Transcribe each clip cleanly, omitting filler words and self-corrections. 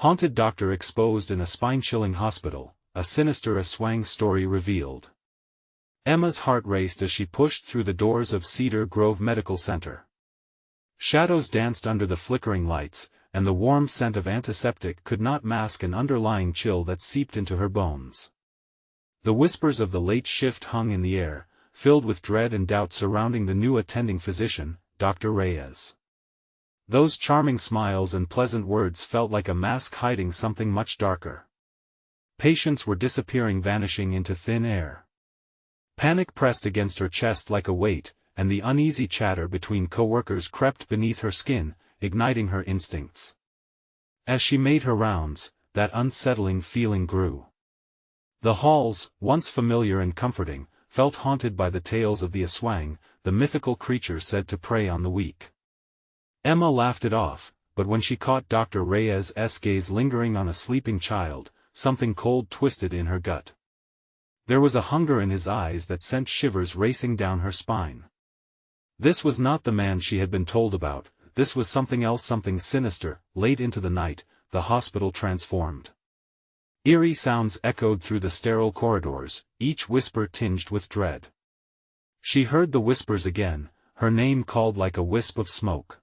Haunted doctor exposed in a spine-chilling hospital, a Sinister Aswang story revealed. Emma's heart raced as she pushed through the doors of Cedar Grove Medical Center. Shadows danced under the flickering lights, and the warm scent of antiseptic could not mask an underlying chill that seeped into her bones. The whispers of the late shift hung in the air, filled with dread and doubt surrounding the new attending physician, Dr. Reyes. Those charming smiles and pleasant words felt like a mask hiding something much darker. Patients were disappearing, vanishing into thin air. Panic pressed against her chest like a weight, and the uneasy chatter between co-workers crept beneath her skin, igniting her instincts. As she made her rounds, that unsettling feeling grew. The halls, once familiar and comforting, felt haunted by the tales of the Aswang, the mythical creature said to prey on the weak. Emma laughed it off, but when she caught Dr. Reyes' gaze lingering on a sleeping child, something cold twisted in her gut. There was a hunger in his eyes that sent shivers racing down her spine. This was not the man she had been told about, this was something else, something sinister. Late into the night, the hospital transformed. Eerie sounds echoed through the sterile corridors, each whisper tinged with dread. She heard the whispers again, her name called like a wisp of smoke.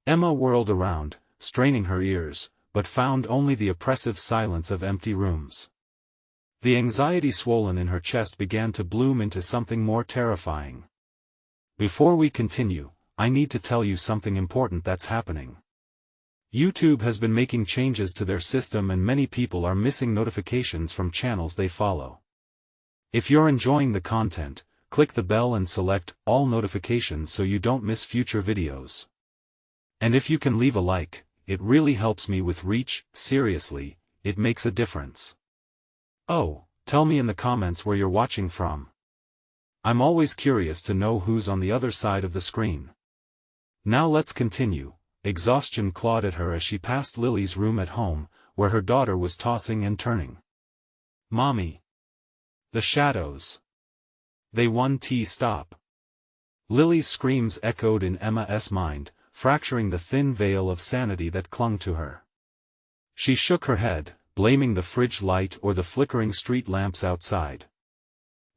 Emma whirled around, straining her ears, but found only the oppressive silence of empty rooms. The anxiety swollen in her chest began to bloom into something more terrifying. Before we continue, I need to tell you something important that's happening. YouTube has been making changes to their system and many people are missing notifications from channels they follow. If you're enjoying the content, click the bell and select all notifications so you don't miss future videos. And if you can leave a like, it really helps me with reach. Seriously, it makes a difference. Oh, tell me in the comments where you're watching from. I'm always curious to know who's on the other side of the screen. Now let's continue. Exhaustion clawed at her as she passed Lily's room at home, where her daughter was tossing and turning. Mommy. The shadows. They won't stop. Lily's screams echoed in Emma's mind, fracturing the thin veil of sanity that clung to her. She shook her head, blaming the fridge light or the flickering street lamps outside.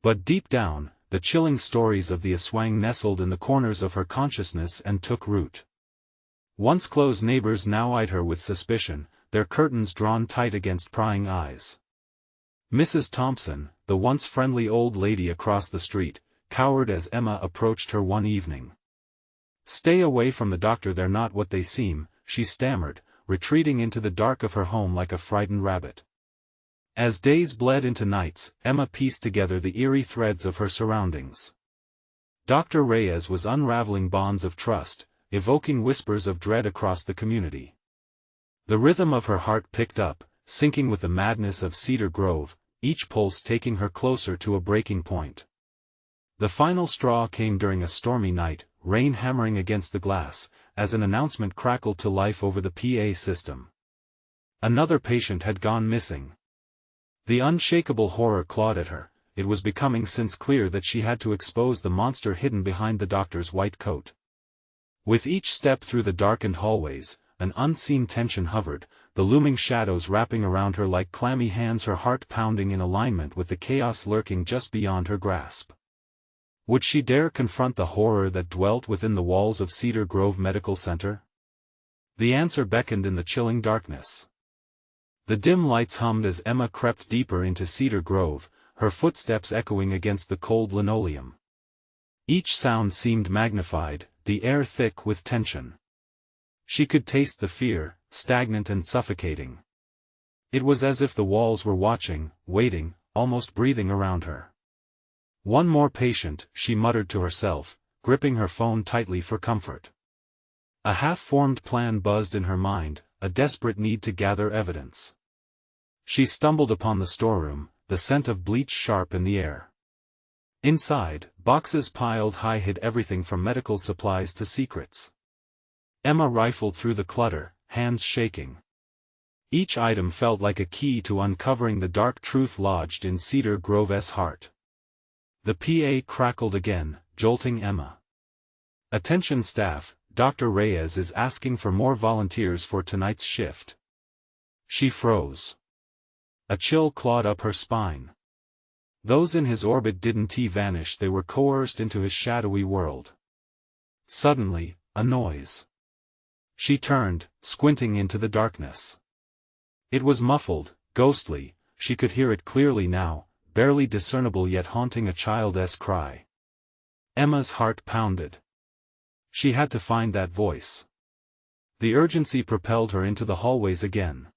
But deep down, the chilling stories of the Aswang nestled in the corners of her consciousness and took root. Once closed neighbors now eyed her with suspicion, their curtains drawn tight against prying eyes. Mrs. Thompson, the once friendly old lady across the street, cowered as Emma approached her one evening. "Stay away from the doctor, they're not what they seem," she stammered, retreating into the dark of her home like a frightened rabbit. As days bled into nights, Emma pieced together the eerie threads of her surroundings. Dr. Reyes was unraveling bonds of trust, evoking whispers of dread across the community. The rhythm of her heart picked up, syncing with the madness of Cedar Grove, each pulse taking her closer to a breaking point. The final straw came during a stormy night, rain hammering against the glass, as an announcement crackled to life over the PA system. Another patient had gone missing. The unshakable horror clawed at her. It was becoming since clear that she had to expose the monster hidden behind the doctor's white coat. With each step through the darkened hallways, an unseen tension hovered, the looming shadows wrapping around her like clammy hands, her heart pounding in alignment with the chaos lurking just beyond her grasp. Would she dare confront the horror that dwelt within the walls of Cedar Grove Medical Center? The answer beckoned in the chilling darkness. The dim lights hummed as Emma crept deeper into Cedar Grove, her footsteps echoing against the cold linoleum. Each sound seemed magnified, the air thick with tension. She could taste the fear, stagnant and suffocating. It was as if the walls were watching, waiting, almost breathing around her. One more patient, she muttered to herself, gripping her phone tightly for comfort. A half-formed plan buzzed in her mind, a desperate need to gather evidence. She stumbled upon the storeroom, the scent of bleach sharp in the air. Inside, boxes piled high hid everything from medical supplies to secrets. Emma rifled through the clutter, hands shaking. Each item felt like a key to uncovering the dark truth lodged in Cedar Grove's heart. The PA crackled again, jolting Emma. "Attention staff, Dr. Reyes is asking for more volunteers for tonight's shift." She froze. A chill clawed up her spine. Those in his orbit didn't vanish, they were coerced into his shadowy world. Suddenly, a noise. She turned, squinting into the darkness. It was muffled, ghostly, she could hear it clearly now, barely discernible yet haunting a child's cry. Emma's heart pounded. She had to find that voice. The urgency propelled her into the hallways again.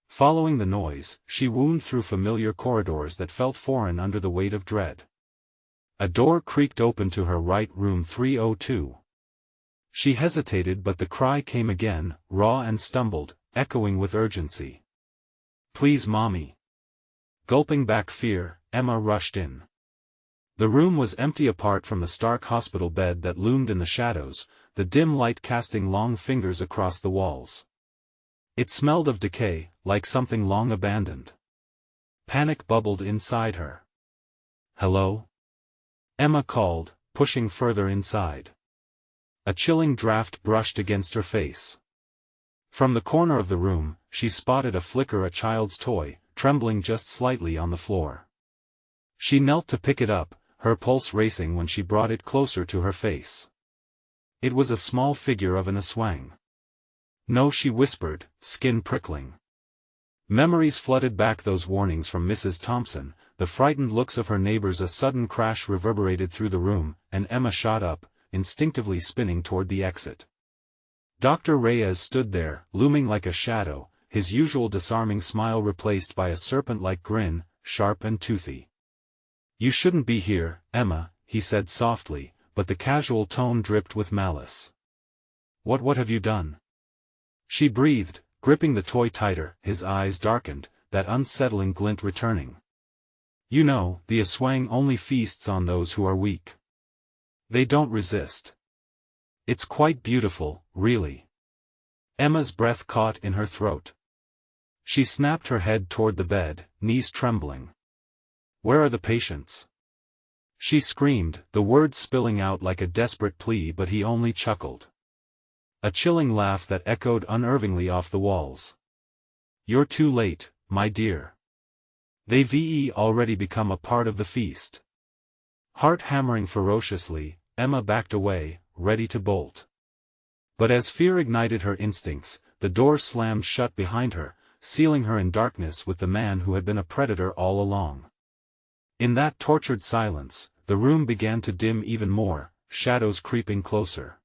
Following the noise, she wound through familiar corridors that felt foreign under the weight of dread. A door creaked open to her right, room 302. She hesitated, but the cry came again, raw and stumbled, echoing with urgency. "Please, Mommy." Gulping back fear, Emma rushed in. The room was empty apart from the stark hospital bed that loomed in the shadows, the dim light casting long fingers across the walls. It smelled of decay, like something long abandoned. Panic bubbled inside her. "Hello?" Emma called, pushing further inside. A chilling draft brushed against her face. From the corner of the room, she spotted a flicker, a child's toy, trembling just slightly on the floor. She knelt to pick it up, her pulse racing when she brought it closer to her face. It was a small figure of an Aswang. "No," she whispered, skin prickling. Memories flooded back, those warnings from Mrs. Thompson, the frightened looks of her neighbors. A sudden crash reverberated through the room, and Emma shot up, instinctively spinning toward the exit. Dr. Reyes stood there, looming like a shadow, his usual disarming smile replaced by a serpent-like grin, sharp and toothy. "You shouldn't be here, Emma," he said softly, but the casual tone dripped with malice. What have you done?" She breathed, gripping the toy tighter, his eyes darkened, that unsettling glint returning. "You know, the Aswang only feasts on those who are weak. They don't resist. It's quite beautiful, really." Emma's breath caught in her throat. She snapped her head toward the bed, knees trembling. "Where are the patients?" She screamed, the words spilling out like a desperate plea, but he only chuckled. A chilling laugh that echoed unnervingly off the walls. "You're too late, my dear. They've already become a part of the feast." Heart hammering ferociously, Emma backed away, ready to bolt. But as fear ignited her instincts, the door slammed shut behind her, sealing her in darkness with the man who had been a predator all along. In that tortured silence, the room began to dim even more, shadows creeping closer.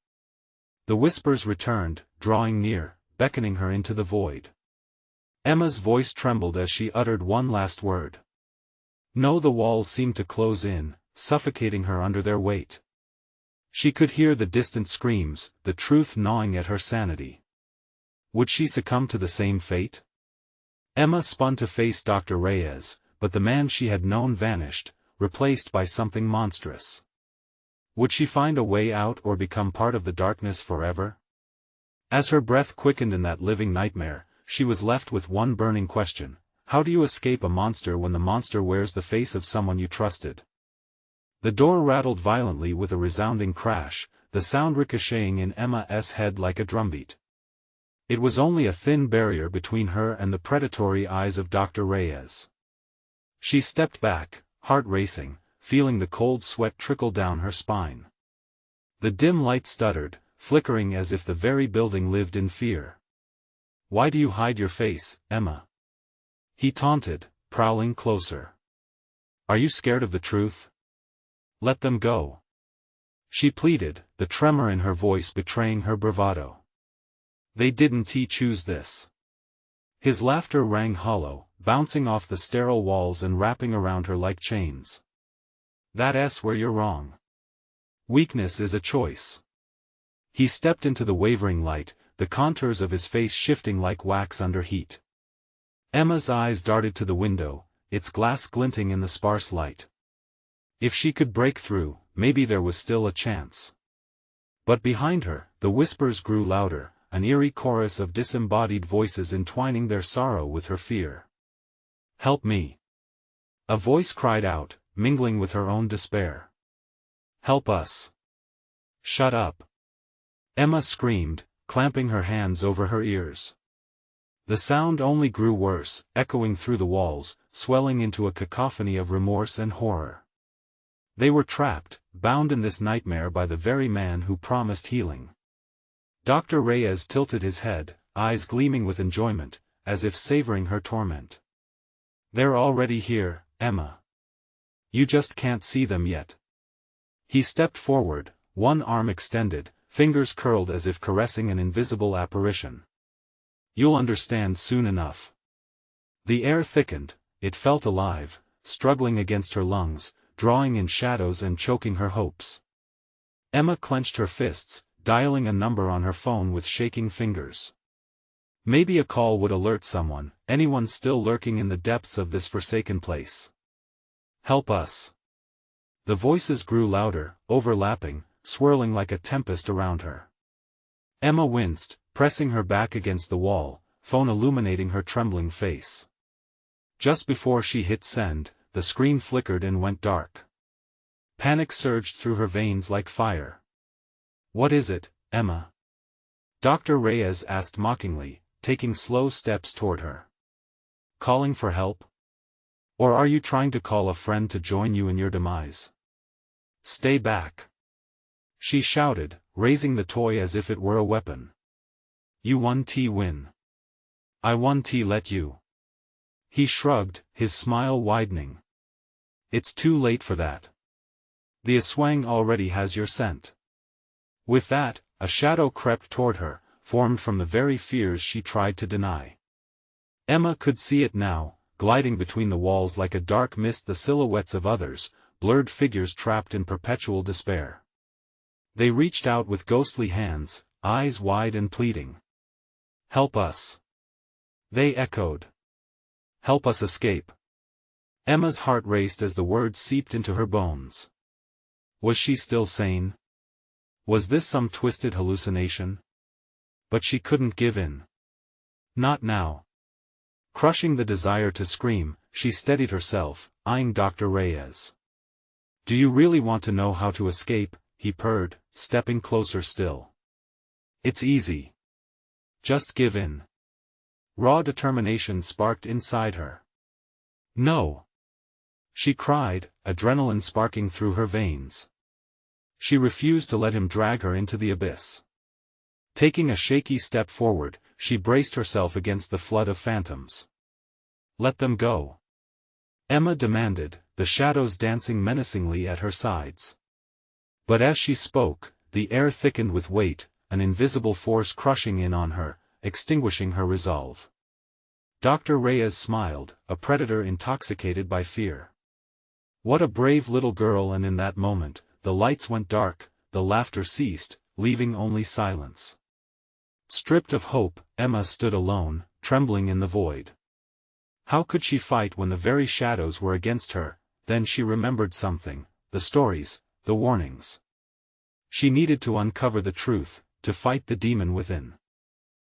The whispers returned, drawing near, beckoning her into the void. Emma's voice trembled as she uttered one last word. No, the walls seemed to close in, suffocating her under their weight. She could hear the distant screams, the truth gnawing at her sanity. Would she succumb to the same fate? Emma spun to face Dr. Reyes, but the man she had known vanished, replaced by something monstrous. Would she find a way out or become part of the darkness forever? As her breath quickened in that living nightmare, she was left with one burning question: how do you escape a monster when the monster wears the face of someone you trusted? The door rattled violently with a resounding crash, the sound ricocheting in Emma's head like a drumbeat. It was only a thin barrier between her and the predatory eyes of Dr. Reyes. She stepped back, heart racing, feeling the cold sweat trickle down her spine. The dim light stuttered, flickering as if the very building lived in fear. "Why do you hide your face, Emma?" he taunted, prowling closer. "Are you scared of the truth? Let them go." She pleaded, the tremor in her voice betraying her bravado. "They didn't choose this." His laughter rang hollow, bouncing off the sterile walls and wrapping around her like chains. "That's where you're wrong. Weakness is a choice." He stepped into the wavering light, the contours of his face shifting like wax under heat. Emma's eyes darted to the window, its glass glinting in the sparse light. If she could break through, maybe there was still a chance. But behind her, the whispers grew louder, an eerie chorus of disembodied voices entwining their sorrow with her fear. "Help me!" A voice cried out, mingling with her own despair. "Help us!" "Shut up!" Emma screamed, clamping her hands over her ears. The sound only grew worse, echoing through the walls, swelling into a cacophony of remorse and horror. They were trapped, bound in this nightmare by the very man who promised healing. Dr. Reyes tilted his head, eyes gleaming with enjoyment, as if savoring her torment. "They're already here, Emma. You just can't see them yet." He stepped forward, one arm extended, fingers curled as if caressing an invisible apparition. "You'll understand soon enough." The air thickened, it felt alive, struggling against her lungs, drawing in shadows and choking her hopes. Emma clenched her fists, dialing a number on her phone with shaking fingers. Maybe a call would alert someone, anyone still lurking in the depths of this forsaken place. "Help us." The voices grew louder, overlapping, swirling like a tempest around her. Emma winced, pressing her back against the wall, phone illuminating her trembling face. Just before she hit send, the screen flickered and went dark. Panic surged through her veins like fire. "What is it, Emma?" Dr. Reyes asked mockingly, taking slow steps toward her. "Calling for help? Or are you trying to call a friend to join you in your demise?" "Stay back," she shouted, raising the toy as if it were a weapon. "You win. I let you." He shrugged, his smile widening. "It's too late for that. The Aswang already has your scent." With that, a shadow crept toward her, formed from the very fears she tried to deny. Emma could see it now, gliding between the walls like a dark mist, the silhouettes of others, blurred figures trapped in perpetual despair. They reached out with ghostly hands, eyes wide and pleading. "Help us!" they echoed. "Help us escape!" Emma's heart raced as the words seeped into her bones. Was she still sane? Was this some twisted hallucination? But she couldn't give in. Not now. Crushing the desire to scream, she steadied herself, eyeing Dr. Reyes. "Do you really want to know how to escape?" he purred, stepping closer still. "It's easy. Just give in." Raw determination sparked inside her. "No!" she cried, adrenaline sparking through her veins. She refused to let him drag her into the abyss. Taking a shaky step forward, she braced herself against the flood of phantoms. "Let them go," Emma demanded, the shadows dancing menacingly at her sides. But as she spoke, the air thickened with weight, an invisible force crushing in on her, extinguishing her resolve. Dr. Reyes smiled, a predator intoxicated by fear. What a brave little girl, and in that moment, the lights went dark, the laughter ceased, leaving only silence. Stripped of hope, Emma stood alone, trembling in the void. How could she fight when the very shadows were against her? Then she remembered something, the stories, the warnings. She needed to uncover the truth, to fight the demon within.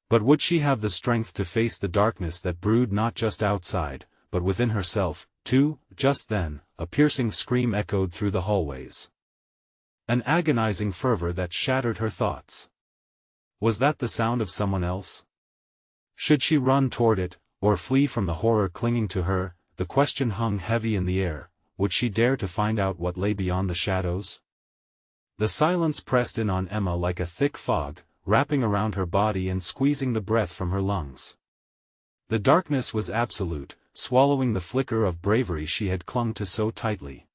But would she have the strength to face the darkness that brewed not just outside, but within herself, too? Just then, a piercing scream echoed through the hallways. An agonizing fervor that shattered her thoughts. Was that the sound of someone else? Should she run toward it, or flee from the horror clinging to her? The question hung heavy in the air. Would she dare to find out what lay beyond the shadows? The silence pressed in on Emma like a thick fog, wrapping around her body and squeezing the breath from her lungs. The darkness was absolute, swallowing the flicker of bravery she had clung to so tightly.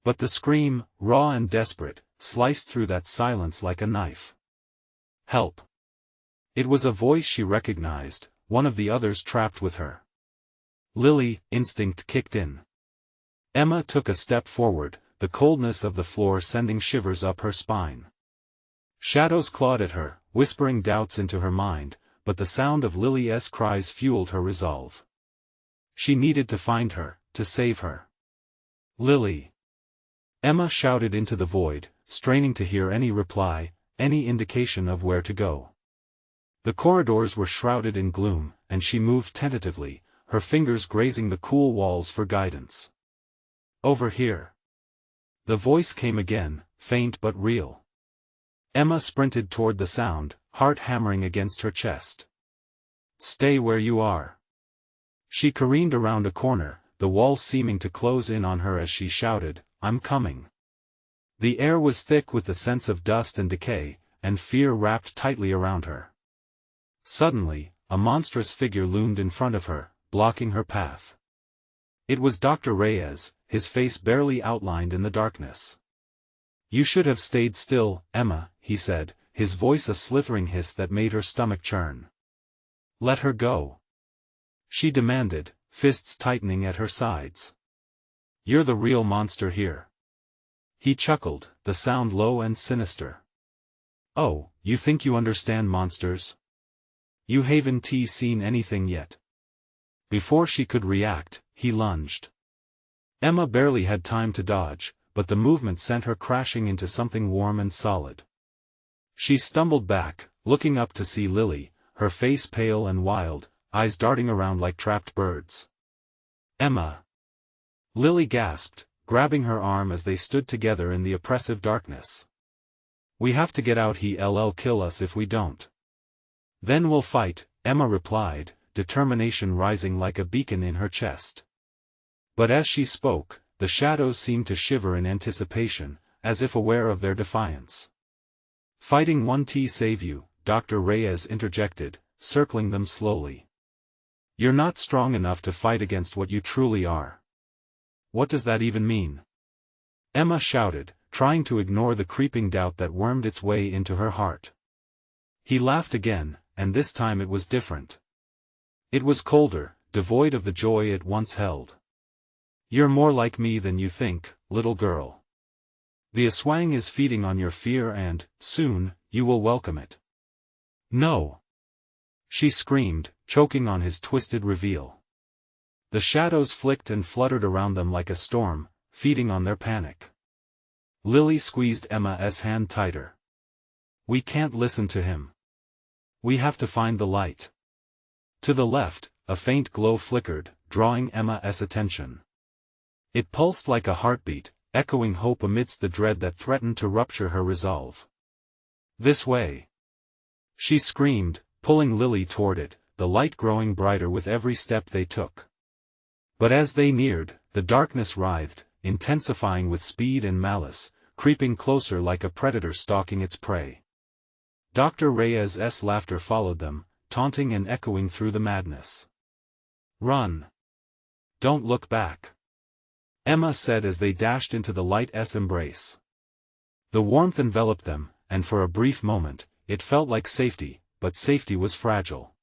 But the scream, raw and desperate, sliced through that silence like a knife. "Help!" It was a voice she recognized, one of the others trapped with her. Lily, instinct kicked in. Emma took a step forward, the coldness of the floor sending shivers up her spine. Shadows clawed at her, whispering doubts into her mind, but the sound of Lily's cries fueled her resolve. She needed to find her, to save her. "Lily!" Emma shouted into the void, straining to hear any reply, any indication of where to go. The corridors were shrouded in gloom, and she moved tentatively, her fingers grazing the cool walls for guidance. "Over here." The voice came again, faint but real. Emma sprinted toward the sound, heart hammering against her chest. Stay where you are. She careened around a corner, the walls seeming to close in on her as she shouted, I'm coming. The air was thick with the sense of dust and decay, and fear wrapped tightly around her. Suddenly, a monstrous figure loomed in front of her, blocking her path. It was Dr. Reyes, his face barely outlined in the darkness. You should have stayed still, Emma, he said, his voice a slithering hiss that made her stomach churn. Let her go. She demanded, fists tightening at her sides. You're the real monster here. He chuckled, the sound low and sinister. Oh, you think you understand monsters? You haven't seen anything yet. Before she could react, he lunged. Emma barely had time to dodge, but the movement sent her crashing into something warm and solid. She stumbled back, looking up to see Lily, her face pale and wild, eyes darting around like trapped birds. Emma! Lily gasped, grabbing her arm as they stood together in the oppressive darkness. We have to get out, he'll kill us if we don't. Then we'll fight, Emma replied, determination rising like a beacon in her chest. But as she spoke, the shadows seemed to shiver in anticipation, as if aware of their defiance. Fighting won't save you, Dr. Reyes interjected, circling them slowly. You're not strong enough to fight against what you truly are. What does that even mean? Emma shouted, trying to ignore the creeping doubt that wormed its way into her heart. He laughed again, and this time it was different. It was colder, devoid of the joy it once held. You're more like me than you think, little girl. The Aswang is feeding on your fear and, soon, you will welcome it. No! She screamed, choking on his twisted reveal. The shadows flicked and fluttered around them like a storm, feeding on their panic. Lily squeezed Emma's hand tighter. We can't listen to him. We have to find the light. To the left, a faint glow flickered, drawing Emma's attention. It pulsed like a heartbeat, echoing hope amidst the dread that threatened to rupture her resolve. This way! She screamed, pulling Lily toward it, the light growing brighter with every step they took. But as they neared, the darkness writhed, intensifying with speed and malice, creeping closer like a predator stalking its prey. Dr. Reyes' laughter followed them, taunting and echoing through the madness. Run! Don't look back! Emma said as they dashed into the light's embrace. The warmth enveloped them, and for a brief moment, it felt like safety, but safety was fragile.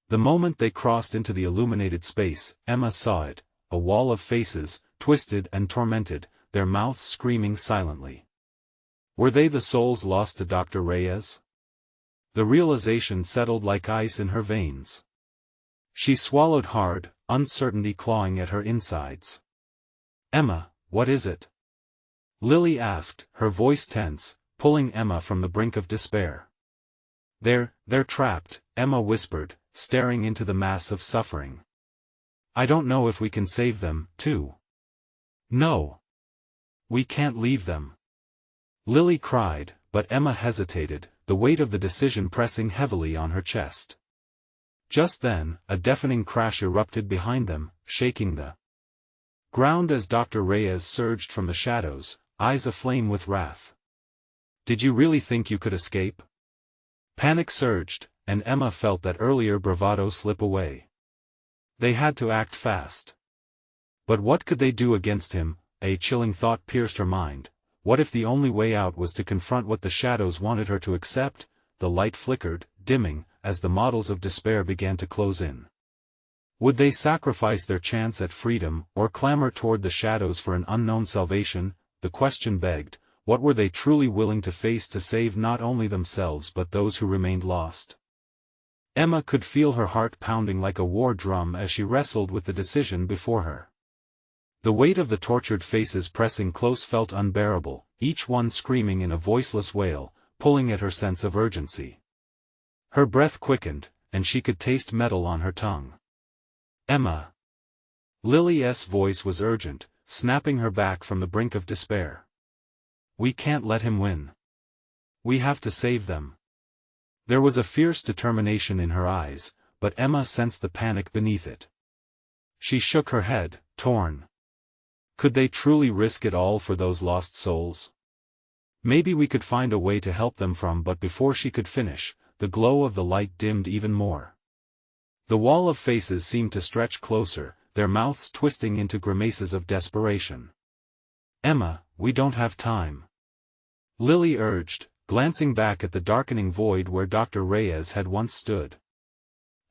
The moment they crossed into the illuminated space, Emma saw it, a wall of faces, twisted and tormented, their mouths screaming silently. Were they the souls lost to Dr. Reyes? The realization settled like ice in her veins. She swallowed hard, uncertainty clawing at her insides. Emma, what is it? Lily asked, her voice tense, pulling Emma from the brink of despair. They're trapped, Emma whispered, staring into the mass of suffering. I don't know if we can save them, too. No. We can't leave them. Lily cried, but Emma hesitated, the weight of the decision pressing heavily on her chest. Just then, a deafening crash erupted behind them, shaking the ground as Dr. Reyes surged from the shadows, eyes aflame with wrath. Did you really think you could escape? Panic surged, and Emma felt that earlier bravado slip away. They had to act fast. But what could they do against him? A chilling thought pierced her mind. What if the only way out was to confront what the shadows wanted her to accept? The light flickered, dimming, as the models of despair began to close in. Would they sacrifice their chance at freedom, or clamor toward the shadows for an unknown salvation? The question begged, what were they truly willing to face to save not only themselves but those who remained lost? Emma could feel her heart pounding like a war drum as she wrestled with the decision before her. The weight of the tortured faces pressing close felt unbearable, each one screaming in a voiceless wail, pulling at her sense of urgency. Her breath quickened, and she could taste metal on her tongue. Emma! Lily's voice was urgent, snapping her back from the brink of despair. We can't let him win. We have to save them. There was a fierce determination in her eyes, but Emma sensed the panic beneath it. She shook her head, torn. Could they truly risk it all for those lost souls? Maybe we could find a way to help them but before she could finish, the glow of the light dimmed even more. The wall of faces seemed to stretch closer, their mouths twisting into grimaces of desperation. Emma, we don't have time. Lily urged, glancing back at the darkening void where Dr. Reyes had once stood.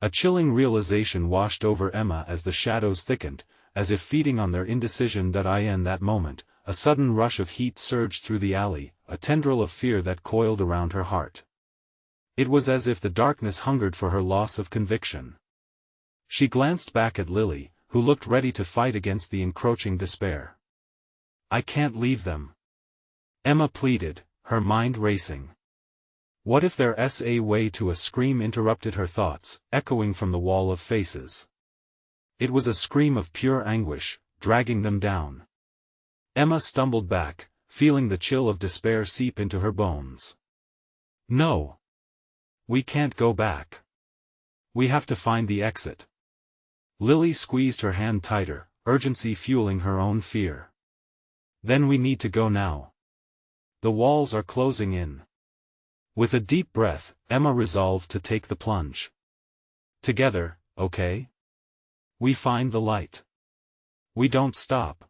A chilling realization washed over Emma as the shadows thickened, as if feeding on their indecision. In that moment, a sudden rush of heat surged through the alley, a tendril of fear that coiled around her heart. It was as if the darkness hungered for her loss of conviction. She glanced back at Lily, who looked ready to fight against the encroaching despair. I can't leave them. Emma pleaded, her mind racing. What if there's a way to? A scream interrupted her thoughts, echoing from the wall of faces. It was a scream of pure anguish, dragging them down. Emma stumbled back, feeling the chill of despair seep into her bones. No. We can't go back. We have to find the exit. Lily squeezed her hand tighter, urgency fueling her own fear. Then we need to go now. The walls are closing in. With a deep breath, Emma resolved to take the plunge. Together, okay? We find the light. We don't stop.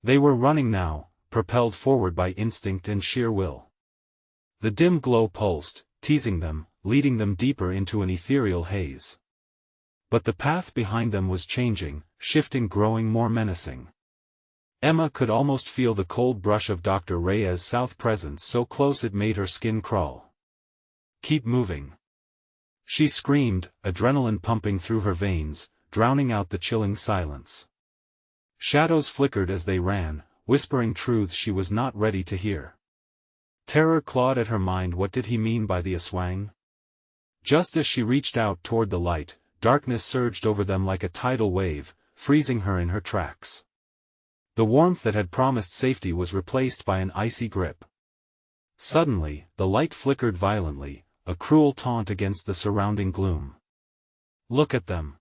They were running now, propelled forward by instinct and sheer will. The dim glow pulsed, teasing them, leading them deeper into an ethereal haze. But the path behind them was changing, shifting, growing more menacing. Emma could almost feel the cold brush of Dr. Reyes' south presence so close it made her skin crawl. Keep moving. She screamed, adrenaline pumping through her veins, drowning out the chilling silence. Shadows flickered as they ran, whispering truths she was not ready to hear. Terror clawed at her mind. What did he mean by the Aswang? Just as she reached out toward the light, darkness surged over them like a tidal wave, freezing her in her tracks. The warmth that had promised safety was replaced by an icy grip. Suddenly, the light flickered violently, a cruel taunt against the surrounding gloom. Look at them.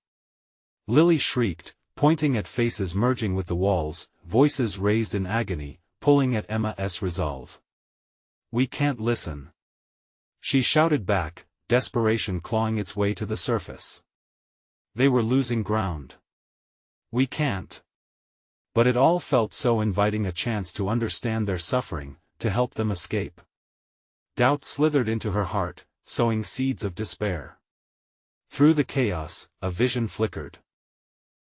Lily shrieked, pointing at faces merging with the walls, voices raised in agony, pulling at Emma's resolve. We can't listen. She shouted back, desperation clawing its way to the surface. They were losing ground. We can't. But it all felt so inviting, a chance to understand their suffering, to help them escape. Doubt slithered into her heart, sowing seeds of despair. Through the chaos, a vision flickered.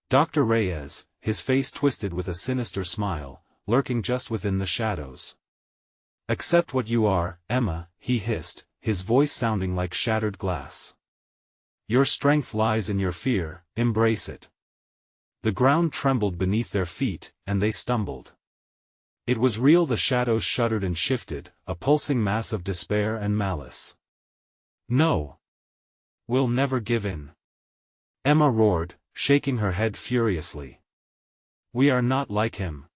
Dr. Reyes, his face twisted with a sinister smile, lurking just within the shadows. Accept what you are, Emma, he hissed, his voice sounding like shattered glass. Your strength lies in your fear, embrace it. The ground trembled beneath their feet, and they stumbled. It was real. The shadows shuddered and shifted, a pulsing mass of despair and malice. No. We'll never give in. Emma roared, shaking her head furiously. We are not like him.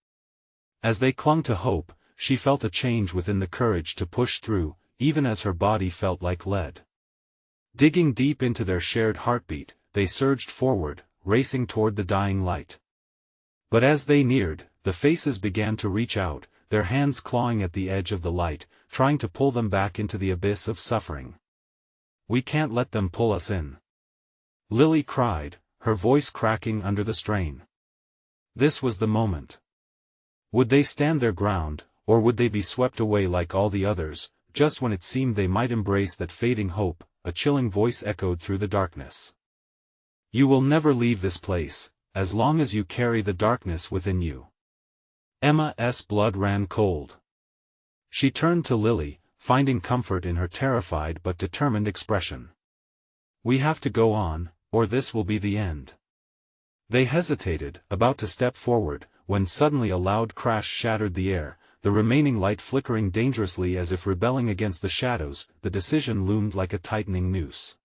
As they clung to hope, she felt a change within, the courage to push through, even as her body felt like lead. Digging deep into their shared heartbeat, they surged forward, racing toward the dying light. But as they neared, the faces began to reach out, their hands clawing at the edge of the light, trying to pull them back into the abyss of suffering. We can't let them pull us in. Lily cried, her voice cracking under the strain. This was the moment. Would they stand their ground, or would they be swept away like all the others? Just when it seemed they might embrace that fading hope, a chilling voice echoed through the darkness. You will never leave this place, as long as you carry the darkness within you. Emma's blood ran cold. She turned to Lily, finding comfort in her terrified but determined expression. We have to go on, or this will be the end. They hesitated, about to step forward, when suddenly a loud crash shattered the air, the remaining light flickering dangerously as if rebelling against the shadows. The decision loomed like a tightening noose.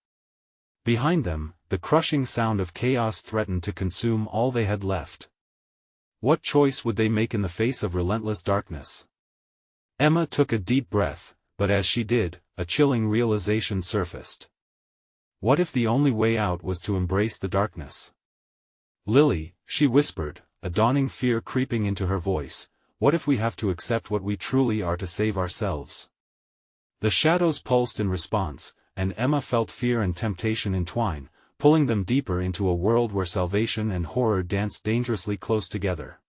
Behind them, the crushing sound of chaos threatened to consume all they had left. What choice would they make in the face of relentless darkness? Emma took a deep breath, but as she did, a chilling realization surfaced. What if the only way out was to embrace the darkness? Lily, she whispered, a dawning fear creeping into her voice, what if we have to accept what we truly are to save ourselves? The shadows pulsed in response, and Emma felt fear and temptation entwine, pulling them deeper into a world where salvation and horror danced dangerously close together.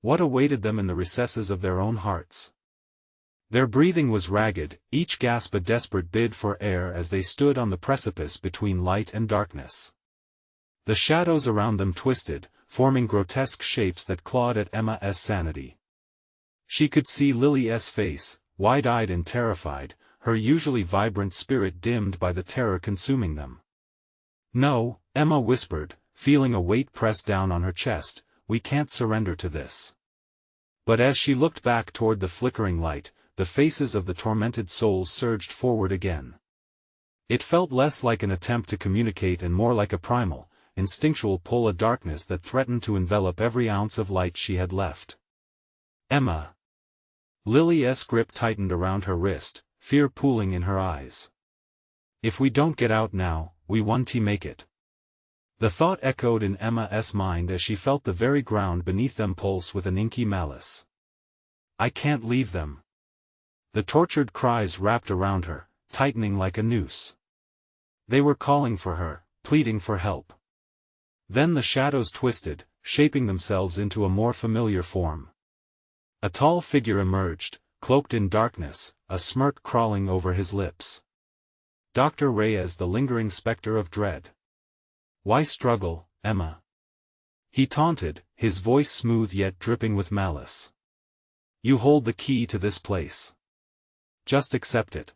What awaited them in the recesses of their own hearts? Their breathing was ragged, each gasp a desperate bid for air as they stood on the precipice between light and darkness. The shadows around them twisted, forming grotesque shapes that clawed at Emma's sanity. She could see Lily's face, wide-eyed and terrified, her usually vibrant spirit dimmed by the terror consuming them. "No," Emma whispered, feeling a weight press down on her chest, "we can't surrender to this." But as she looked back toward the flickering light, the faces of the tormented souls surged forward again. It felt less like an attempt to communicate and more like a primal, instinctual pull of darkness that threatened to envelop every ounce of light she had left. "Emma." Lily's grip tightened around her wrist, fear pooling in her eyes. "If we don't get out now, we won't make it." The thought echoed in Emma's mind as she felt the very ground beneath them pulse with an inky malice. "I can't leave them." The tortured cries wrapped around her, tightening like a noose. They were calling for her, pleading for help. Then the shadows twisted, shaping themselves into a more familiar form. A tall figure emerged, cloaked in darkness, a smirk crawling over his lips. Dr. Reyes, the lingering specter of dread. "Why struggle, Emma?" he taunted, his voice smooth yet dripping with malice. "You hold the key to this place. Just accept it.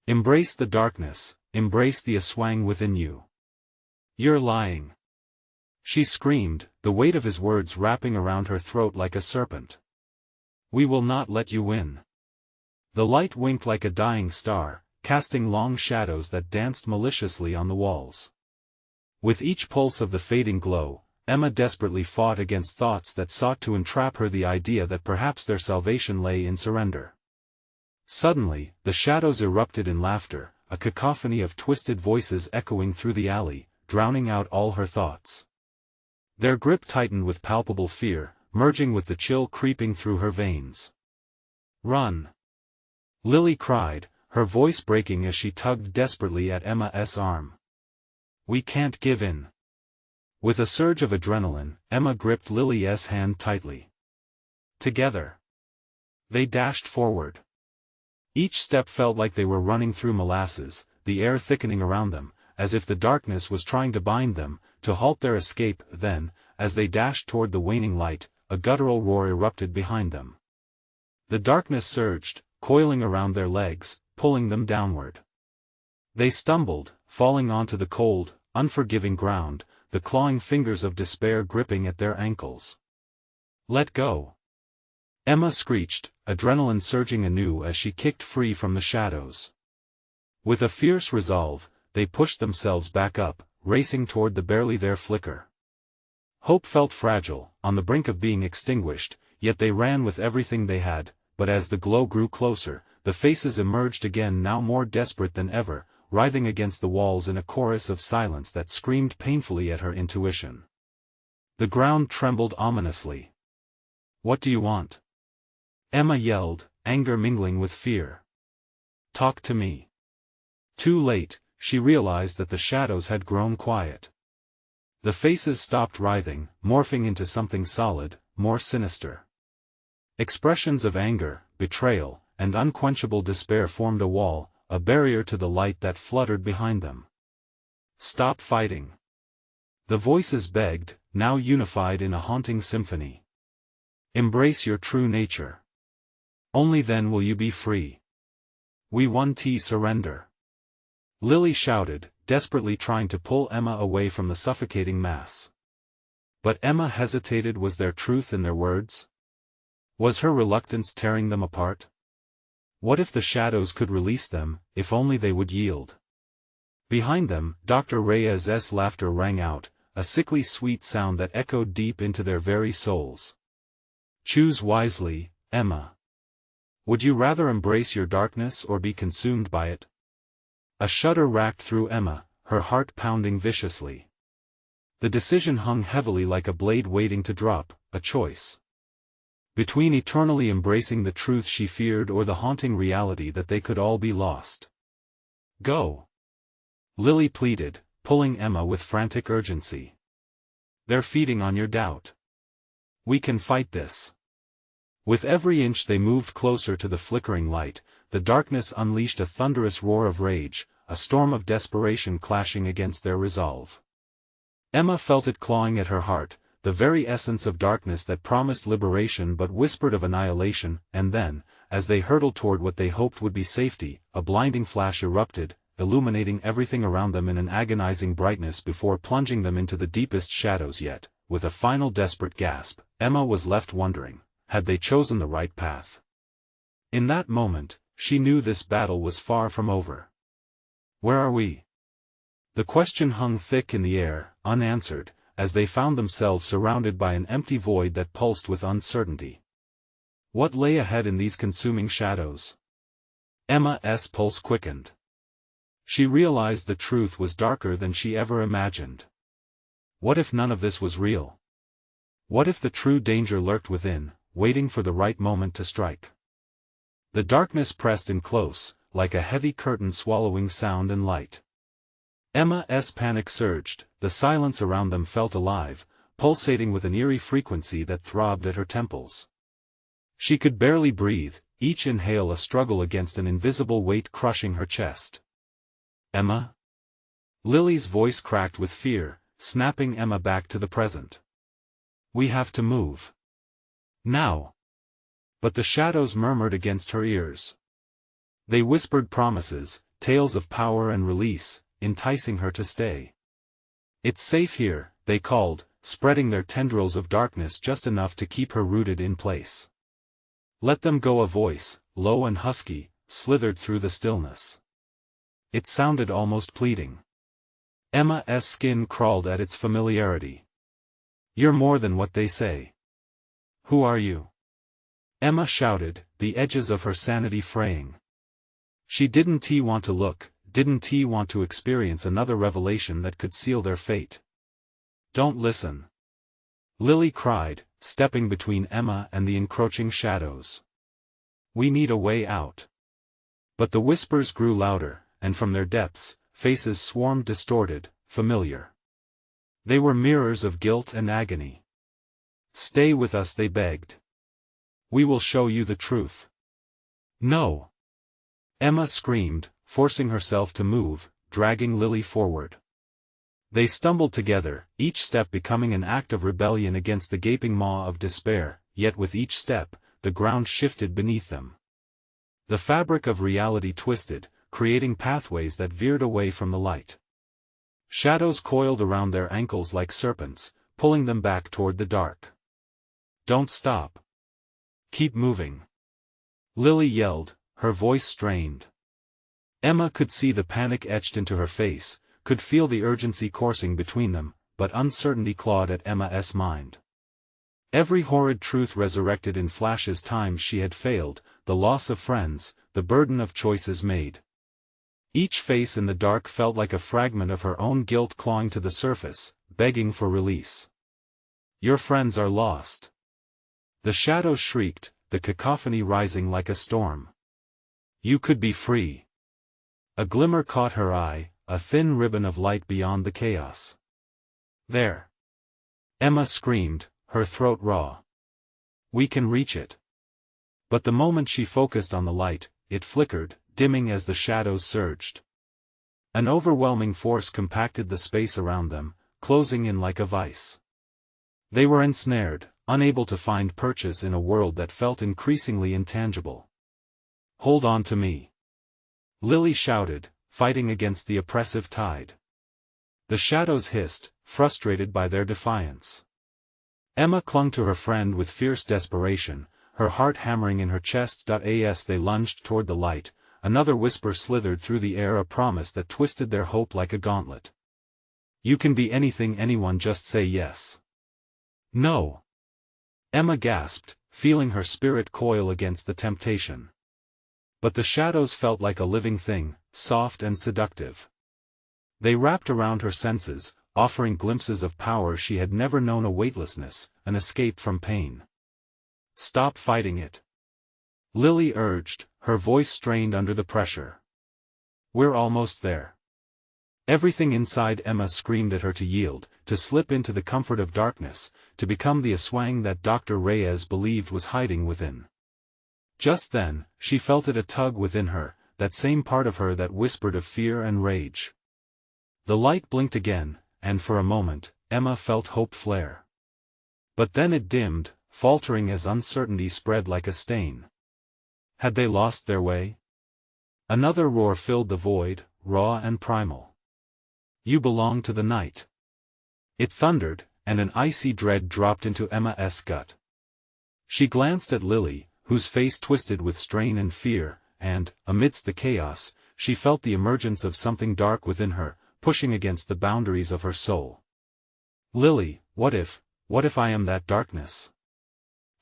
Embrace the darkness, embrace the Aswang within you." "You're lying!" she screamed, the weight of his words wrapping around her throat like a serpent. "We will not let you win." The light winked like a dying star, casting long shadows that danced maliciously on the walls. With each pulse of the fading glow, Emma desperately fought against thoughts that sought to entrap her, the idea that perhaps their salvation lay in surrender. Suddenly, the shadows erupted in laughter, a cacophony of twisted voices echoing through the alley, drowning out all her thoughts. Their grip tightened with palpable fear, merging with the chill creeping through her veins. "Run!" Lily cried, her voice breaking as she tugged desperately at Emma's arm. "We can't give in." With a surge of adrenaline, Emma gripped Lily's hand tightly. Together, they dashed forward. Each step felt like they were running through molasses, the air thickening around them, as if the darkness was trying to bind them, to halt their escape. Then, as they dashed toward the waning light, a guttural roar erupted behind them. The darkness surged, coiling around their legs, pulling them downward. They stumbled, falling onto the cold, unforgiving ground, the clawing fingers of despair gripping at their ankles. "Let go!" Emma screeched, adrenaline surging anew as she kicked free from the shadows. With a fierce resolve, they pushed themselves back up, racing toward the barely there flicker. Hope felt fragile, on the brink of being extinguished, yet they ran with everything they had. But as the glow grew closer, the faces emerged again, now more desperate than ever, writhing against the walls in a chorus of silence that screamed painfully at her intuition. The ground trembled ominously. "What do you want?" Emma yelled, anger mingling with fear. "Talk to me." Too late, she realized that the shadows had grown quiet. The faces stopped writhing, morphing into something solid, more sinister. Expressions of anger, betrayal, and unquenchable despair formed a wall, a barrier to the light that fluttered behind them. "Stop fighting." The voices begged, now unified in a haunting symphony. "Embrace your true nature. Only then will you be free. We won't surrender." Lily shouted, desperately trying to pull Emma away from the suffocating mass. But Emma hesitated. Was there truth in their words? Was her reluctance tearing them apart? What if the shadows could release them, if only they would yield? Behind them, Dr. Reyes' laughter rang out, a sickly sweet sound that echoed deep into their very souls. "Choose wisely, Emma. Would you rather embrace your darkness or be consumed by it?" A shudder racked through Emma, her heart pounding viciously. The decision hung heavily like a blade waiting to drop, a choice between eternally embracing the truth she feared or the haunting reality that they could all be lost. "Go," Lily pleaded, pulling Emma with frantic urgency. "They're feeding on your doubt. We can fight this." With every inch they moved closer to the flickering light, the darkness unleashed a thunderous roar of rage, a storm of desperation clashing against their resolve. Emma felt it clawing at her heart, the very essence of darkness that promised liberation but whispered of annihilation, and then, as they hurtled toward what they hoped would be safety, a blinding flash erupted, illuminating everything around them in an agonizing brightness before plunging them into the deepest shadows yet. With a final desperate gasp, Emma was left wondering, had they chosen the right path? In that moment, she knew this battle was far from over. "Where are we?" The question hung thick in the air, unanswered, as they found themselves surrounded by an empty void that pulsed with uncertainty. What lay ahead in these consuming shadows? Emma's pulse quickened. She realized the truth was darker than she ever imagined. What if none of this was real? What if the true danger lurked within, waiting for the right moment to strike? The darkness pressed in close, like a heavy curtain swallowing sound and light. Emma's panic surged, the silence around them felt alive, pulsating with an eerie frequency that throbbed at her temples. She could barely breathe, each inhale a struggle against an invisible weight crushing her chest. "Emma?" Lily's voice cracked with fear, snapping Emma back to the present. "We have to move. Now." But the shadows murmured against her ears. They whispered promises, tales of power and release, enticing her to stay. "It's safe here," they called, spreading their tendrils of darkness just enough to keep her rooted in place. "Let them go," a voice, low and husky, slithered through the stillness. It sounded almost pleading. Emma's skin crawled at its familiarity. "You're more than what they say." "Who are you?" Emma shouted, the edges of her sanity fraying. She didn't want to look, didn't want to experience another revelation that could seal their fate. "Don't listen," Lily cried, stepping between Emma and the encroaching shadows. "We need a way out." But the whispers grew louder, and from their depths, faces swarmed distorted, familiar. They were mirrors of guilt and agony. "Stay with us," they begged. "We will show you the truth." "No!" Emma screamed, forcing herself to move, dragging Lily forward. They stumbled together, each step becoming an act of rebellion against the gaping maw of despair, yet with each step, the ground shifted beneath them. The fabric of reality twisted, creating pathways that veered away from the light. Shadows coiled around their ankles like serpents, pulling them back toward the dark. "Don't stop. Keep moving," Lily yelled, her voice strained. Emma could see the panic etched into her face, could feel the urgency coursing between them, but uncertainty clawed at Emma's mind. Every horrid truth resurrected in flashes: times she had failed, the loss of friends, the burden of choices made. Each face in the dark felt like a fragment of her own guilt clawing to the surface, begging for release. "Your friends are lost." The shadows shrieked, the cacophony rising like a storm. "You could be free." A glimmer caught her eye, a thin ribbon of light beyond the chaos. "There!" Emma screamed, her throat raw. "We can reach it." But the moment she focused on the light, it flickered, dimming as the shadows surged. An overwhelming force compacted the space around them, closing in like a vice. They were ensnared, unable to find purchase in a world that felt increasingly intangible. "Hold on to me," Lily shouted, fighting against the oppressive tide. The shadows hissed, frustrated by their defiance. Emma clung to her friend with fierce desperation, her heart hammering in her chest. As they lunged toward the light, another whisper slithered through the air, a promise that twisted their hope like a gauntlet. "You can be anything, anyone, just say yes." "No!" Emma gasped, feeling her spirit coil against the temptation. But the shadows felt like a living thing, soft and seductive. They wrapped around her senses, offering glimpses of power she had never known, a weightlessness, an escape from pain. "Stop fighting it," Lily urged, her voice strained under the pressure. "We're almost there." Everything inside Emma screamed at her to yield, to slip into the comfort of darkness, to become the Aswang that Dr. Reyes believed was hiding within. Just then, she felt it, a tug within her, that same part of her that whispered of fear and rage. The light blinked again, and for a moment, Emma felt hope flare. But then it dimmed, faltering as uncertainty spread like a stain. Had they lost their way? Another roar filled the void, raw and primal. "You belong to the night." It thundered, and an icy dread dropped into Emma's gut. She glanced at Lily, whose face twisted with strain and fear, and, amidst the chaos, she felt the emergence of something dark within her, pushing against the boundaries of her soul. "Lily, what if I am that darkness?"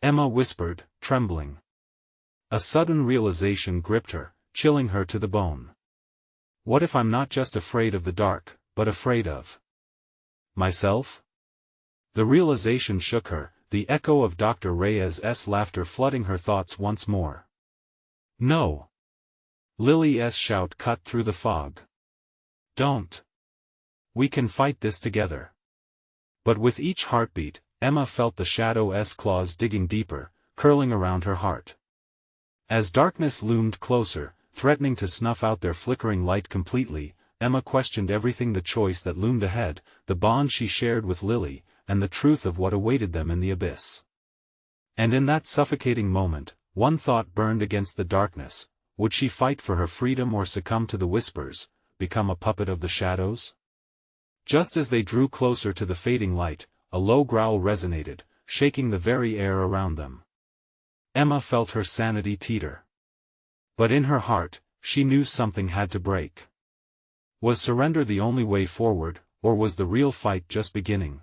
Emma whispered, trembling. A sudden realization gripped her, chilling her to the bone. "What if I'm not just afraid of the dark, but afraid of myself?" The realization shook her, the echo of Dr. Reyes' laughter flooding her thoughts once more. "No!" Lily's shout cut through the fog. "Don't! We can fight this together." But with each heartbeat, Emma felt the shadow's claws digging deeper, curling around her heart. As darkness loomed closer, threatening to snuff out their flickering light completely, Emma questioned everything: the choice that loomed ahead, the bond she shared with Lily, and the truth of what awaited them in the abyss. And in that suffocating moment, one thought burned against the darkness: would she fight for her freedom or succumb to the whispers, become a puppet of the shadows? Just as they drew closer to the fading light, a low growl resonated, shaking the very air around them. Emma felt her sanity teeter. But in her heart, she knew something had to break. Was surrender the only way forward, or was the real fight just beginning?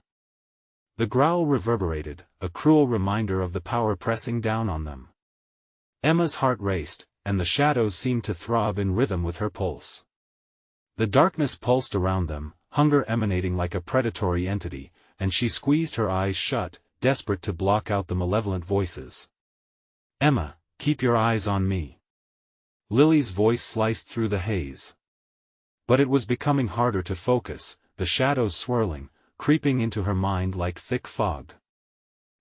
The growl reverberated, a cruel reminder of the power pressing down on them. Emma's heart raced, and the shadows seemed to throb in rhythm with her pulse. The darkness pulsed around them, hunger emanating like a predatory entity, and she squeezed her eyes shut, desperate to block out the malevolent voices. "Emma, keep your eyes on me." Lily's voice sliced through the haze. But it was becoming harder to focus, the shadows swirling, creeping into her mind like thick fog.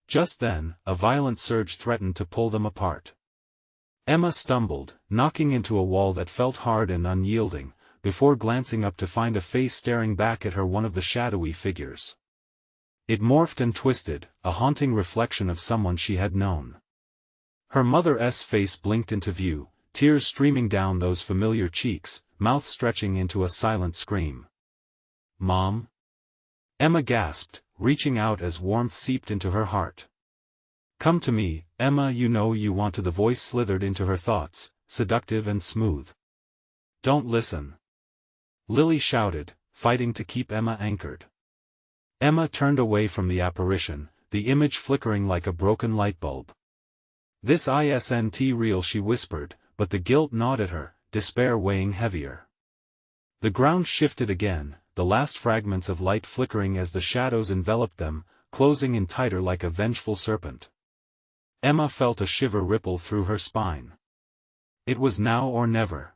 Just then, a violent surge threatened to pull them apart. Emma stumbled, knocking into a wall that felt hard and unyielding, before glancing up to find a face staring back at her, one of the shadowy figures. It morphed and twisted, a haunting reflection of someone she had known. Her mother's face blinked into view, tears streaming down those familiar cheeks, mouth stretching into a silent scream. "Mom?" Emma gasped, reaching out as warmth seeped into her heart. "Come to me, Emma, you know you want to." The voice slithered into her thoughts, seductive and smooth. "Don't listen," Lily shouted, fighting to keep Emma anchored. Emma turned away from the apparition, the image flickering like a broken light bulb. "This isn't real," she whispered, but the guilt gnawed at her, despair weighing heavier. The ground shifted again, the last fragments of light flickering as the shadows enveloped them, closing in tighter like a vengeful serpent. Emma felt a shiver ripple through her spine. It was now or never.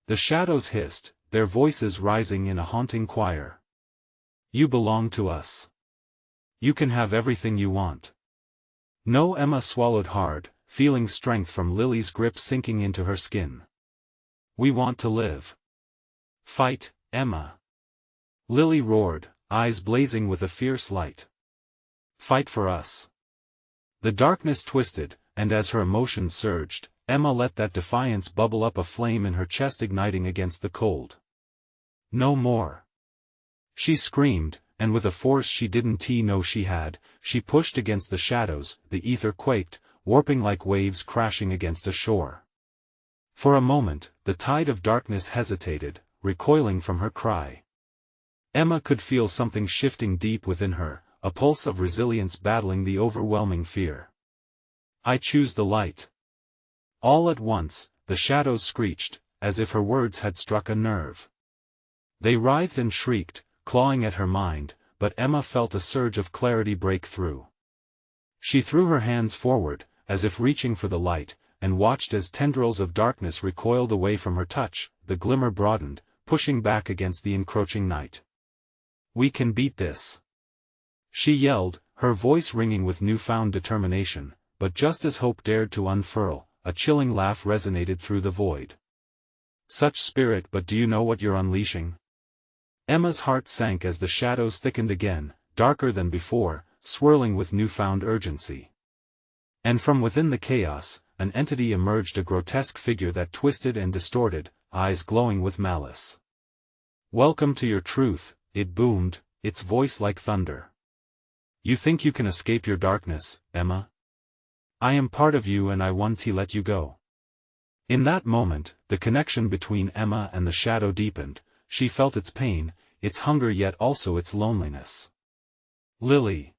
The shadows hissed, their voices rising in a haunting choir. "You belong to us. You can have everything you want." "No." Emma swallowed hard, feeling strength from Lily's grip sinking into her skin. "We want to live." "Fight, Emma!" Lily roared, eyes blazing with a fierce light. "Fight for us." The darkness twisted, and as her emotions surged, Emma let that defiance bubble up, a flame in her chest igniting against the cold. "No more!" She screamed, and with a force she didn't know she had, she pushed against the shadows. The ether quaked, warping like waves crashing against a shore. For a moment, the tide of darkness hesitated, recoiling from her cry. Emma could feel something shifting deep within her, a pulse of resilience battling the overwhelming fear. "I choose the light." All at once, the shadows screeched, as if her words had struck a nerve. They writhed and shrieked, clawing at her mind, but Emma felt a surge of clarity break through. She threw her hands forward, as if reaching for the light, and watched as tendrils of darkness recoiled away from her touch. The glimmer broadened, pushing back against the encroaching night. "We can beat this!" she yelled, her voice ringing with newfound determination, but just as hope dared to unfurl, a chilling laugh resonated through the void. "Such spirit, but do you know what you're unleashing?" Emma's heart sank as the shadows thickened again, darker than before, swirling with newfound urgency. And from within the chaos, an entity emerged, a grotesque figure that twisted and distorted, eyes glowing with malice. "Welcome to your truth," it boomed, its voice like thunder. "You think you can escape your darkness, Emma? I am part of you and I won't let you go." In that moment, the connection between Emma and the shadow deepened. She felt its pain, its hunger, yet also its loneliness. "Lily!"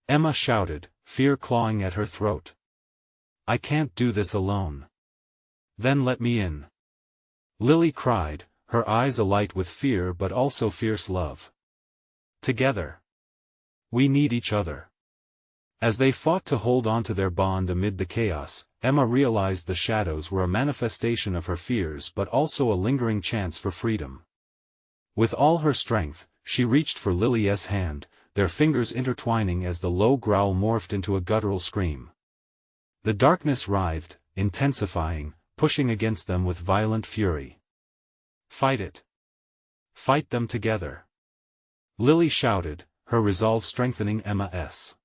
Emma shouted, fear clawing at her throat. "I can't do this alone." "Then let me in," Lily cried, her eyes alight with fear but also fierce love. "Together. We need each other." As they fought to hold on to their bond amid the chaos, Emma realized the shadows were a manifestation of her fears but also a lingering chance for freedom. With all her strength, she reached for Lily's hand, their fingers intertwining as the low growl morphed into a guttural scream. The darkness writhed, intensifying, pushing against them with violent fury. "Fight it! Fight them together!" Lily shouted, her resolve strengthening Emma's.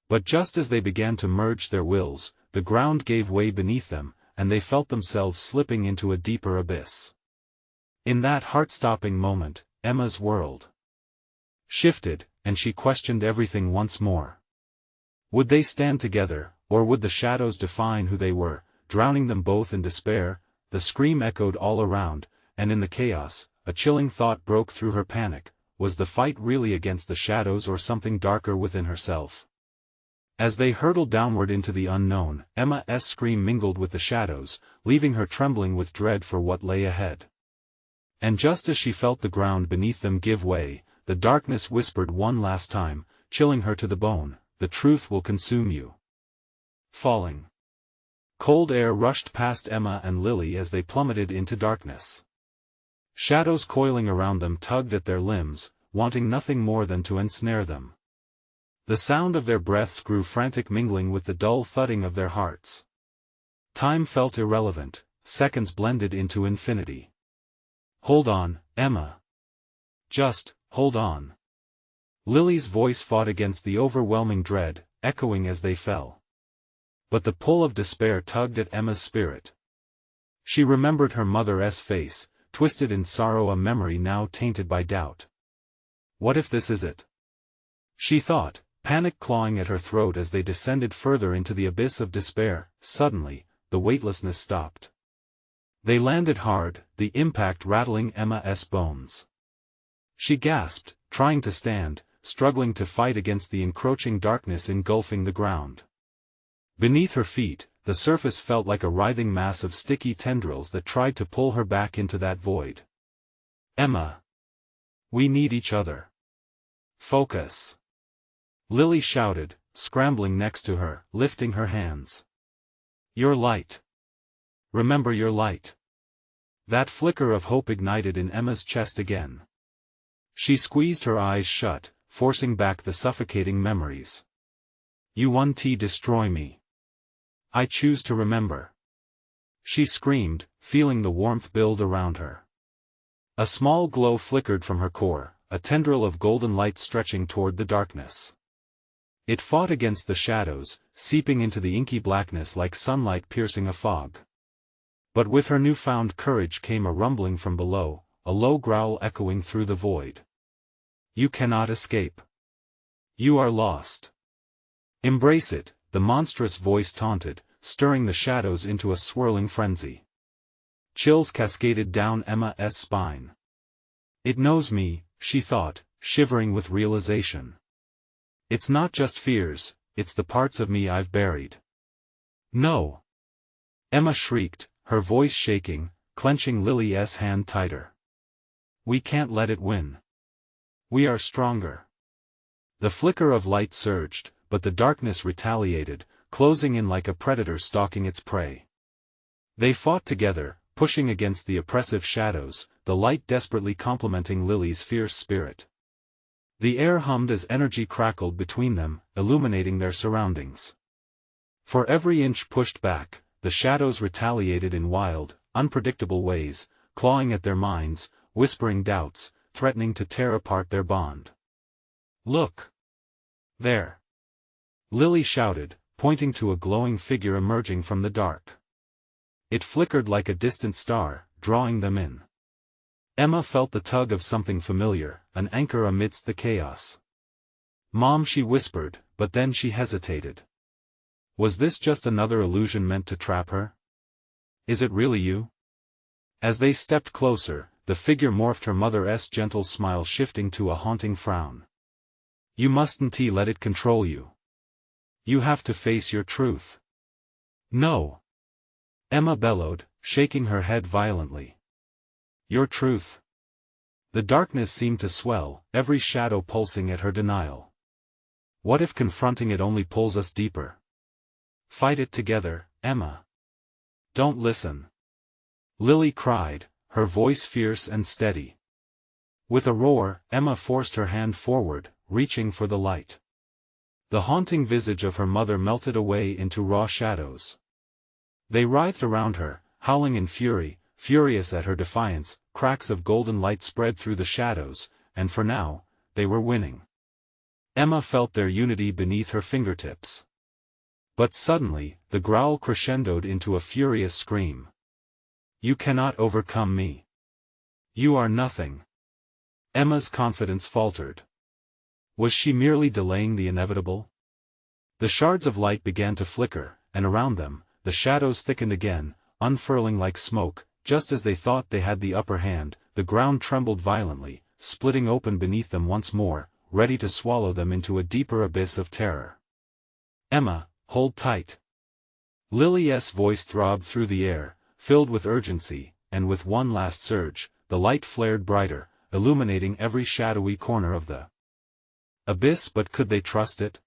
But just as they began to merge their wills, the ground gave way beneath them, and they felt themselves slipping into a deeper abyss. In that heart-stopping moment, Emma's world shifted, and she questioned everything once more. Would they stand together, or would the shadows define who they were, drowning them both in despair? The scream echoed all around, and in the chaos, a chilling thought broke through her panic. Was the fight really against the shadows or something darker within herself? As they hurtled downward into the unknown, Emma's scream mingled with the shadows, leaving her trembling with dread for what lay ahead. And just as she felt the ground beneath them give way, the darkness whispered one last time, chilling her to the bone, "The truth will consume you." Falling. Cold air rushed past Emma and Lily as they plummeted into darkness. Shadows coiling around them tugged at their limbs, wanting nothing more than to ensnare them. The sound of their breaths grew frantic, mingling with the dull thudding of their hearts. Time felt irrelevant, seconds blended into infinity. "Hold on, Emma. Just, hold on." Lily's voice fought against the overwhelming dread, echoing as they fell. But the pull of despair tugged at Emma's spirit. She remembered her mother's face, twisted in sorrow, a memory now tainted by doubt. What if this is it? She thought, panic clawing at her throat as they descended further into the abyss of despair. Suddenly, the weightlessness stopped. They landed hard, the impact rattling Emma's bones. She gasped, trying to stand, struggling to fight against the encroaching darkness engulfing the ground. Beneath her feet, the surface felt like a writhing mass of sticky tendrils that tried to pull her back into that void. "Emma! We need each other. Focus!" Lily shouted, scrambling next to her, lifting her hands. "Your light. Remember your light." That flicker of hope ignited in Emma's chest again. She squeezed her eyes shut, forcing back the suffocating memories. "You won't destroy me. I choose to remember." She screamed, feeling the warmth build around her. A small glow flickered from her core, a tendril of golden light stretching toward the darkness. It fought against the shadows, seeping into the inky blackness like sunlight piercing a fog. But with her newfound courage came a rumbling from below, a low growl echoing through the void. "You cannot escape. You are lost. Embrace it," the monstrous voice taunted, stirring the shadows into a swirling frenzy. Chills cascaded down Emma's spine. "It knows me," she thought, shivering with realization. "It's not just fears, it's the parts of me I've buried." "No!" Emma shrieked, her voice shaking, clenching Lily's hand tighter. "We can't let it win. We are stronger." The flicker of light surged, but the darkness retaliated, closing in like a predator stalking its prey. They fought together, pushing against the oppressive shadows, the light desperately complementing Lily's fierce spirit. The air hummed as energy crackled between them, illuminating their surroundings. For every inch pushed back, the shadows retaliated in wild, unpredictable ways, clawing at their minds, whispering doubts, threatening to tear apart their bond. "Look! There!" Lily shouted, pointing to a glowing figure emerging from the dark. It flickered like a distant star, drawing them in. Emma felt the tug of something familiar, an anchor amidst the chaos. "Mom," she whispered, but then she hesitated. Was this just another illusion meant to trap her? "Is it really you?" As they stepped closer, the figure morphed, her mother's gentle smile shifting to a haunting frown. "You mustn't let it control you. You have to face your truth." "No!" Emma bellowed, shaking her head violently. "Your truth." The darkness seemed to swell, every shadow pulsing at her denial. "What if confronting it only pulls us deeper?" "Fight it together, Emma." "Don't listen," Lily cried, her voice fierce and steady. With a roar, Emma forced her hand forward, reaching for the light. The haunting visage of her mother melted away into raw shadows. They writhed around her, howling in fury, furious at her defiance. Cracks of golden light spread through the shadows, and for now, they were winning. Emma felt their unity beneath her fingertips. But suddenly, the growl crescendoed into a furious scream. "You cannot overcome me. You are nothing." Emma's confidence faltered. Was she merely delaying the inevitable? The shards of light began to flicker, and around them, the shadows thickened again, unfurling like smoke. Just as they thought they had the upper hand, the ground trembled violently, splitting open beneath them once more, ready to swallow them into a deeper abyss of terror. "Emma, hold tight." Lily's voice throbbed through the air, filled with urgency, and with one last surge, the light flared brighter, illuminating every shadowy corner of the abyss. But could they trust it?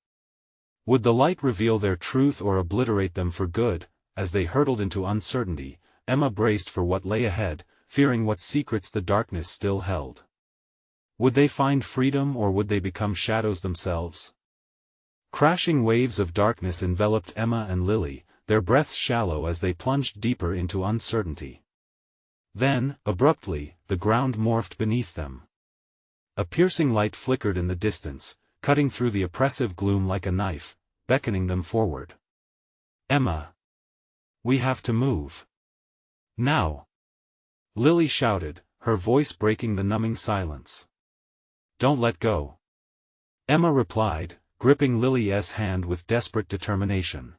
Would the light reveal their truth or obliterate them for good? As they hurtled into uncertainty, Emma braced for what lay ahead, fearing what secrets the darkness still held. Would they find freedom, or would they become shadows themselves? Crashing waves of darkness enveloped Emma and Lily, their breaths shallow as they plunged deeper into uncertainty. Then, abruptly, the ground morphed beneath them. A piercing light flickered in the distance, cutting through the oppressive gloom like a knife, beckoning them forward. "Emma! We have to move. Now!" Lily shouted, her voice breaking the numbing silence. "Don't let go," Emma replied, gripping Lily's hand with desperate determination.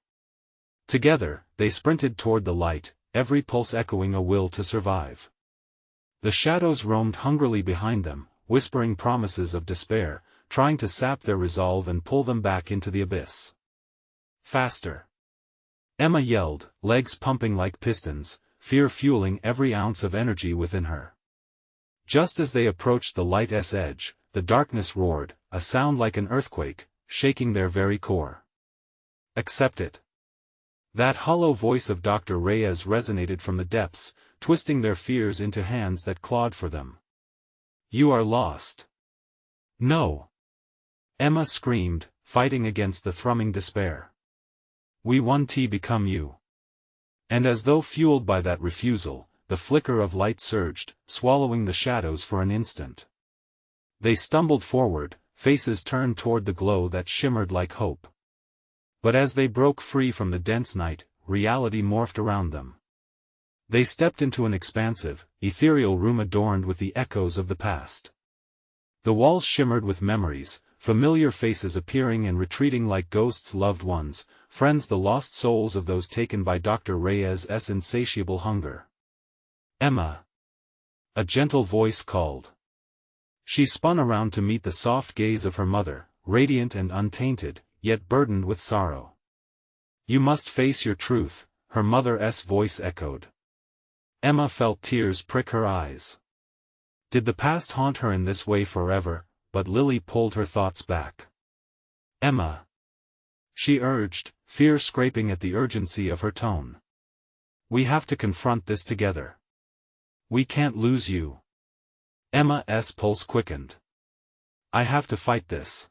Together, they sprinted toward the light, every pulse echoing a will to survive. The shadows roamed hungrily behind them, whispering promises of despair, trying to sap their resolve and pull them back into the abyss. "Faster!" Emma yelled, legs pumping like pistons, fear fueling every ounce of energy within her. Just as they approached the light's edge, the darkness roared, a sound like an earthquake, shaking their very core. "Accept it." That hollow voice of Dr. Reyes resonated from the depths, twisting their fears into hands that clawed for them. "You are lost." "No!" Emma screamed, fighting against the thrumming despair. "We want to become you." And as though fueled by that refusal, the flicker of light surged, swallowing the shadows for an instant. They stumbled forward, faces turned toward the glow that shimmered like hope. But as they broke free from the dense night, reality morphed around them. They stepped into an expansive, ethereal room adorned with the echoes of the past. The walls shimmered with memories, familiar faces appearing and retreating like ghosts, loved ones, friends, the lost souls of those taken by Dr. Reyes' insatiable hunger. "Emma!" A gentle voice called. She spun around to meet the soft gaze of her mother, radiant and untainted, yet burdened with sorrow. "You must face your truth," her mother's voice echoed. Emma felt tears prick her eyes. Did the past haunt her in this way forever? But Lily pulled her thoughts back. Emma, she urged, fear scraping at the urgency of her tone. We have to confront this together. We can't lose you. Emma's pulse quickened. I have to fight this.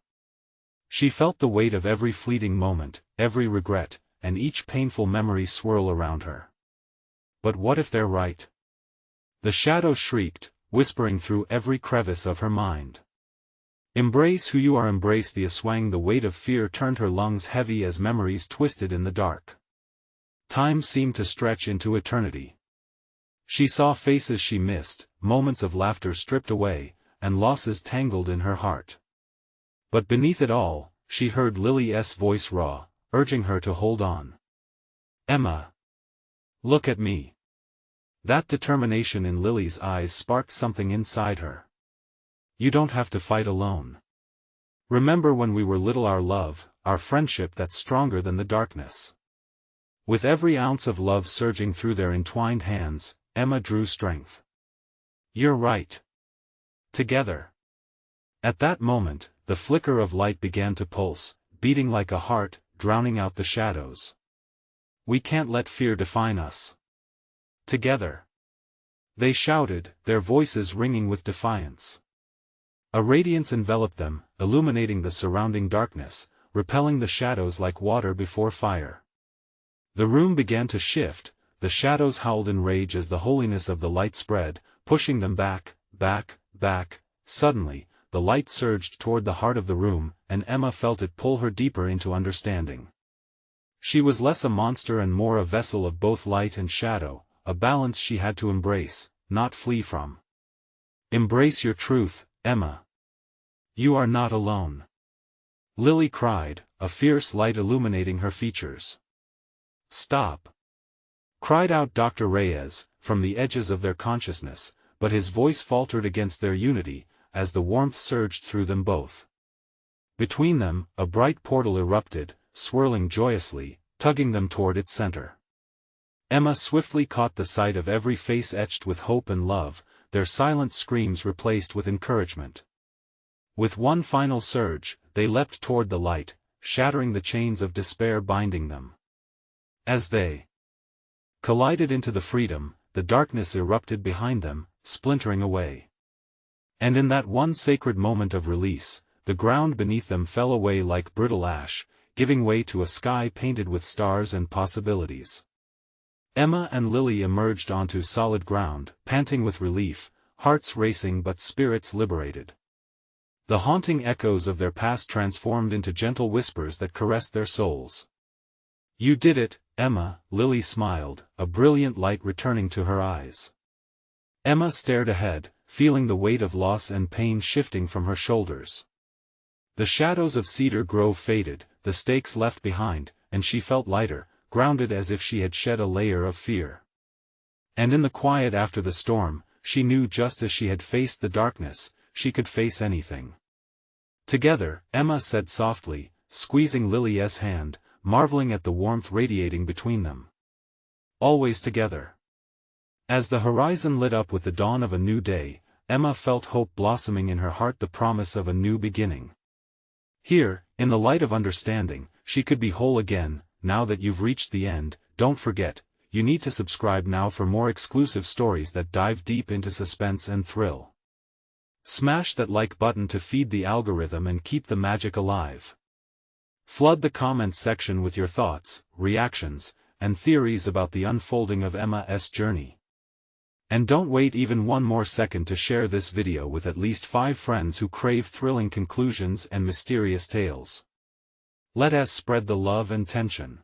She felt the weight of every fleeting moment, every regret, and each painful memory swirl around her. But what if they're right? The shadow shrieked, whispering through every crevice of her mind. Embrace who you are. Embrace the Aswang. The weight of fear turned her lungs heavy as memories twisted in the dark. Time seemed to stretch into eternity. She saw faces she missed, moments of laughter stripped away, and losses tangled in her heart. But beneath it all, she heard Lily's voice raw, urging her to hold on. Emma, look at me. That determination in Lily's eyes sparked something inside her. You don't have to fight alone. Remember when we were little, our love, our friendship that's stronger than the darkness. With every ounce of love surging through their entwined hands, Emma drew strength. You're right. Together. At that moment, the flicker of light began to pulse, beating like a heart, drowning out the shadows. We can't let fear define us. Together. They shouted, their voices ringing with defiance. A radiance enveloped them, illuminating the surrounding darkness, repelling the shadows like water before fire. The room began to shift, the shadows howled in rage as the holiness of the light spread, pushing them back, back. Suddenly, the light surged toward the heart of the room, and Emma felt it pull her deeper into understanding. She was less a monster and more a vessel of both light and shadow, a balance she had to embrace, not flee from. Embrace your truth, Emma. You are not alone. Lily cried, a fierce light illuminating her features. Stop! Cried out Dr. Reyes, from the edges of their consciousness, but his voice faltered against their unity, as the warmth surged through them both. Between them, a bright portal erupted, swirling joyously, tugging them toward its center. Emma swiftly caught the sight of every face etched with hope and love, their silent screams replaced with encouragement. With one final surge, they leapt toward the light, shattering the chains of despair binding them. As they collided into the freedom, the darkness erupted behind them, splintering away. And in that one sacred moment of release, the ground beneath them fell away like brittle ash, giving way to a sky painted with stars and possibilities. Emma and Lily emerged onto solid ground, panting with relief, hearts racing but spirits liberated. The haunting echoes of their past transformed into gentle whispers that caressed their souls. You did it, Emma, Lily smiled, a brilliant light returning to her eyes. Emma stared ahead, feeling the weight of loss and pain shifting from her shoulders. The shadows of Cedar Grove faded, the stakes left behind, and she felt lighter, grounded as if she had shed a layer of fear. And in the quiet after the storm, she knew just as she had faced the darkness, she could face anything. Together, Emma said softly, squeezing Lily's hand, marveling at the warmth radiating between them. Always together. As the horizon lit up with the dawn of a new day, Emma felt hope blossoming in her heart, the promise of a new beginning. Here, in the light of understanding, she could be whole again. Now that you've reached the end, don't forget, you need to subscribe now for more exclusive stories that dive deep into suspense and thrill. Smash that like button to feed the algorithm and keep the magic alive. Flood the comments section with your thoughts, reactions, and theories about the unfolding of Emma's journey. And don't wait even one more second to share this video with at least 5 friends who crave thrilling conclusions and mysterious tales. Let us spread the love and tension.